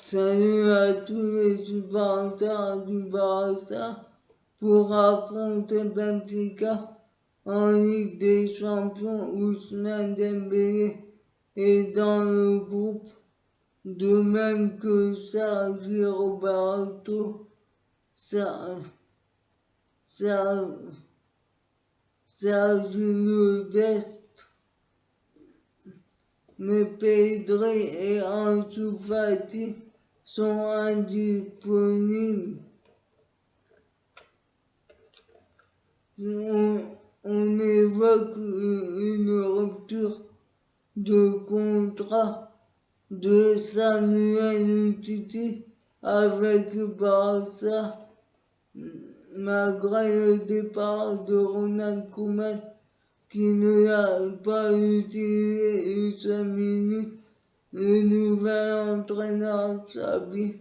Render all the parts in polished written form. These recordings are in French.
Salut à tous les supporters du Barça pour affronter Benfica en Ligue des Champions. Ousmane Dembélé est dans le groupe, de même que Sergi Roberto, Sergi Dest, mais Pedri et Ansu Fati sont indisponibles. On évoque une rupture de contrat de Samuel Umtiti avec le Barça malgré le départ de Ronald Koeman qui ne l'a pas utilisé une seule minute. Le nouvel entraîneur Xavi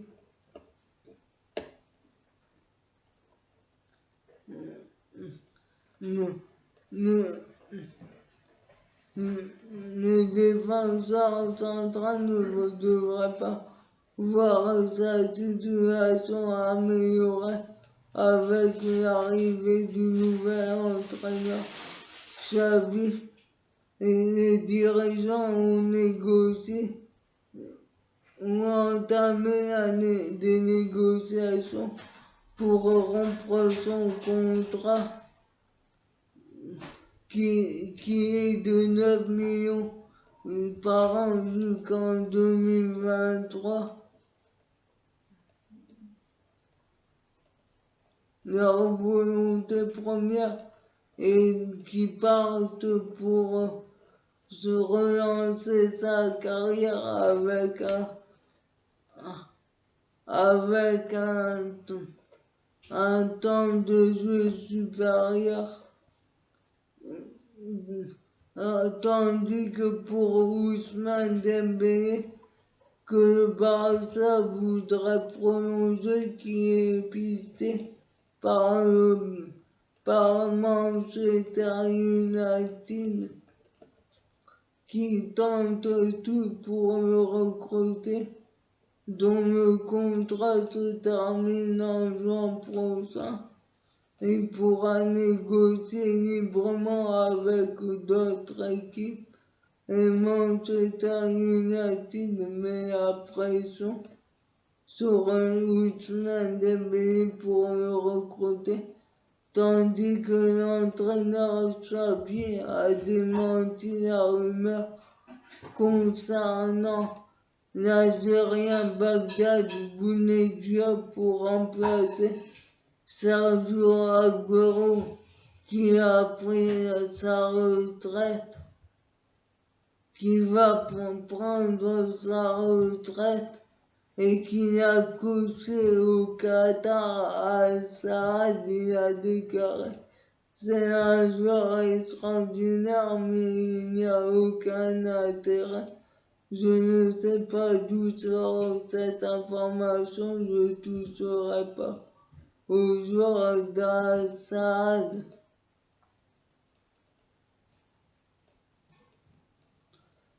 le défenseur central ne devrait pas voir sa situation améliorée avec l'arrivée du nouvel entraîneur Xavi, et les dirigeants ont négocié ou entamé des négociations pour rompre son contrat qui est de 9 millions par an jusqu'en 2023. Leur volonté première est qu'ils partent pour se relancer sa carrière avec un temps de jeu supérieur. Tandis que pour Ousmane Dembélé, que le Barça voudrait prolonger, qui est pisté par Manchester United, qui tente tout pour le recruter, dont le contrat se termine en juin prochain. Il pourra négocier librement avec d'autres équipes et Manchester United met la pression sur Ousmane Dembélé pour le recruter, tandis que l'entraîneur Xavi a démenti la rumeur concernant l'Algérien Bagdad Bounedjah pour remplacer Sergio Agüero, qui a pris sa retraite, qui va prendre sa retraite et qui a couché au Qatar Al-Saad. Il a déclaré: c'est un joueur extraordinaire, mais il n'y a aucun intérêt. Je ne sais pas d'où sort cette information, je ne toucherai pas aux joueurs d'Al-Saad.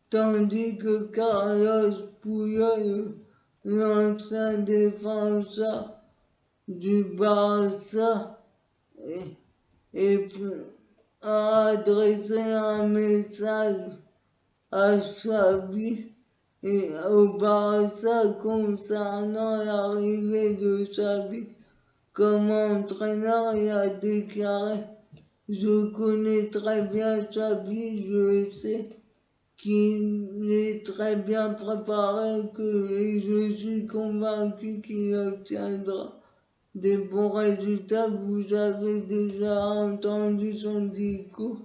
Tandis que Carlos Puyol, l'ancien défenseur du Barça, a adressé un message à Xavi et au Barça concernant l'arrivée de Xavi comme entraîneur. Il a déclaré: je connais très bien Xavi, je sais qu'il est très bien préparé et je suis convaincu qu'il obtiendra des bons résultats. Vous avez déjà entendu son discours.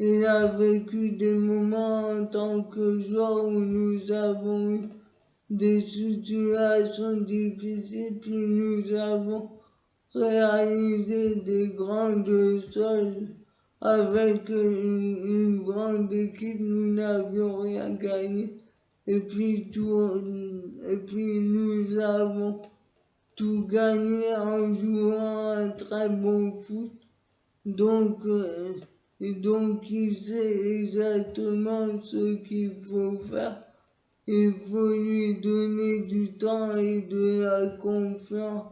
Il a vécu des moments en tant que joueur où nous avons eu des situations difficiles, puis nous avons réalisé des grandes choses. Avec une grande équipe, nous n'avions rien gagné. Et puis nous avons tout gagné en jouant un très bon foot. Donc il sait exactement ce qu'il faut faire. il faut lui donner du temps et de la confiance.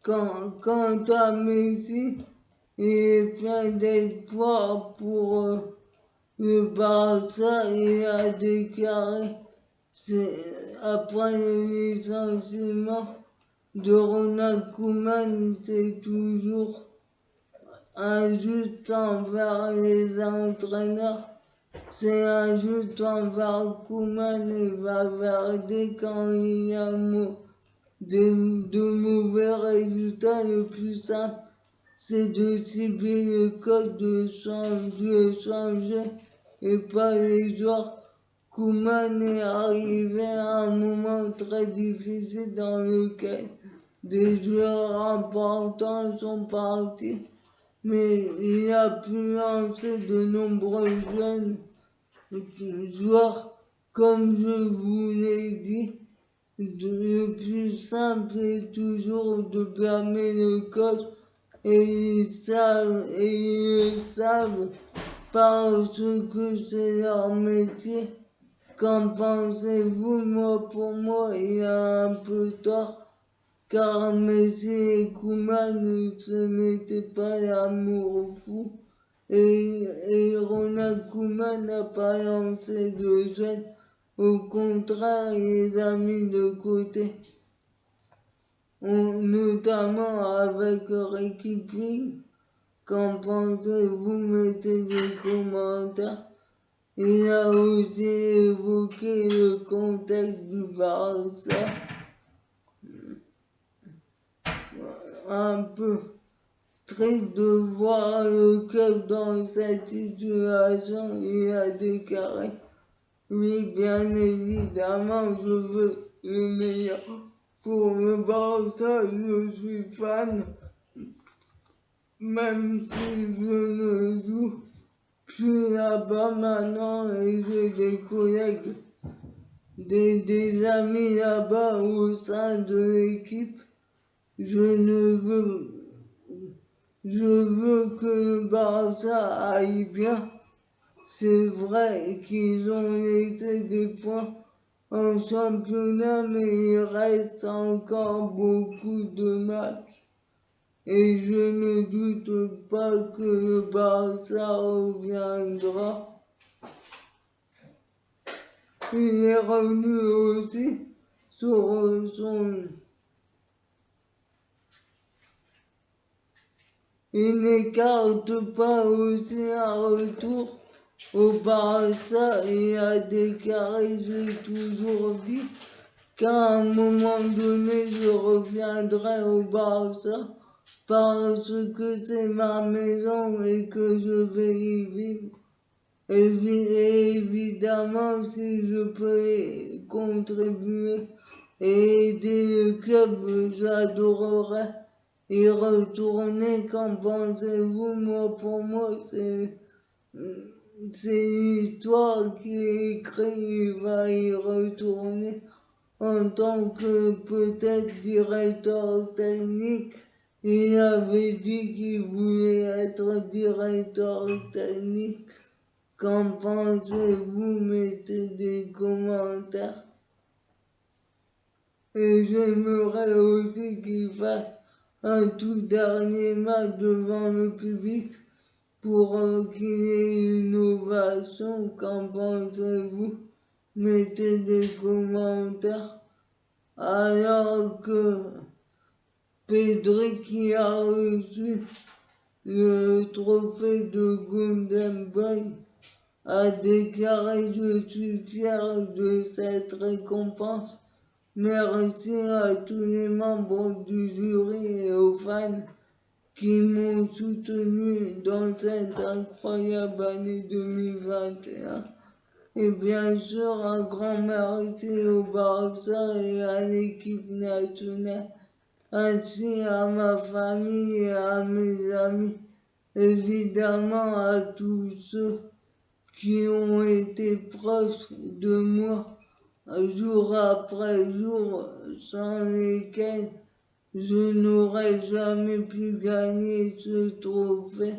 Quant à Messi, il est plein d'espoir pour le Barça. Il a déclaré après le licenciement de Ronald Koeman, c'est toujours injuste envers les entraîneurs. C'est injuste envers Koeman et Valverde quand il y a de mauvais résultats. Le plus simple, c'est de cibler le code, de changer et pas les joueurs. Koeman est arrivé à un moment très difficile dans lequel des joueurs importants sont partis, mais il a pu lancer de nombreux jeunes joueurs, comme je vous l'ai dit. Le plus simple est toujours de fermer le code et ils le savent parce que c'est leur métier. Qu'en pensez-vous? Pour moi, il a un peu tort, car Messi et Koeman, ce n'était pas l'amour fou. Et Ronald Koeman n'a pas lancé de jeunes. Au contraire, il les a mis de côté. Notamment avec Ricky Puig. Qu'en pensez-vous? Mettez des commentaires. Il a aussi évoqué le contexte du Barça. Un peu triste de voir le club dans cette situation. Il a déclaré: oui, bien évidemment, je veux le meilleur pour le Barça. Je suis fan, même si je ne joue plus là-bas maintenant et j'ai des collègues, des amis là-bas au sein de l'équipe. Je veux que le Barça aille bien. C'est vrai qu'ils ont laissé des points en championnat, mais il reste encore beaucoup de matchs. Et je ne doute pas que le Barça reviendra. Il est revenu aussi sur son... Il n'écarte pas aussi un retour au Barça et a déclaré: j'ai toujours dit qu'à un moment donné je reviendrai au Barça parce que c'est ma maison et que je vais y vivre. Et évidemment, si je peux y contribuer et aider le club, j'adorerais y retourner. Qu'en pensez-vous? Pour moi, c'est l'histoire qui est écrite. Il va y retourner en tant que peut-être directeur technique. Il avait dit qu'il voulait être directeur technique. Qu'en pensez-vous? Mettez des commentaires. Et j'aimerais aussi qu'il fasse un tout dernier match devant le public pour qu'il y ait une ovation. Qu'en pensez-vous? Mettez des commentaires. Alors que Pedri, qui a reçu le trophée de Golden Boy, a déclaré: je suis fier de cette récompense. Merci à tous les membres du jury et aux fans qui m'ont soutenu dans cette incroyable année 2021. Et bien sûr, un grand merci au Barça et à l'équipe nationale, ainsi à ma famille et à mes amis, évidemment à tous ceux qui ont été proches de moi jour après jour, sans lesquels je n'aurais jamais pu gagner ce trophée.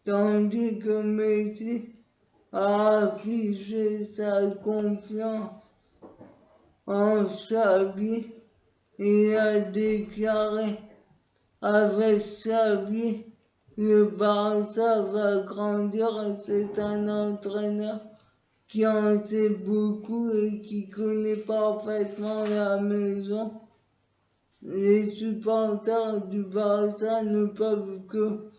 Tandis que Messi a affiché sa confiance en Xavi, il a déclaré: avec Xavi, le Barça va grandir. C'est un entraîneur qui en sait beaucoup et qui connaît parfaitement la maison. Les supporters du Barça ne peuvent que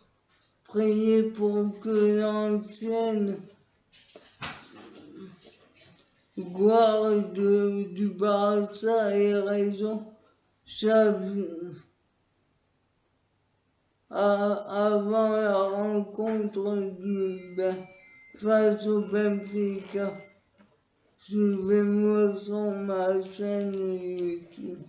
prier pour que l'ancienne gloire du Barça ait raison. Xavi, avant la rencontre face au Benfica. Suivez-moi sur ma chaîne YouTube.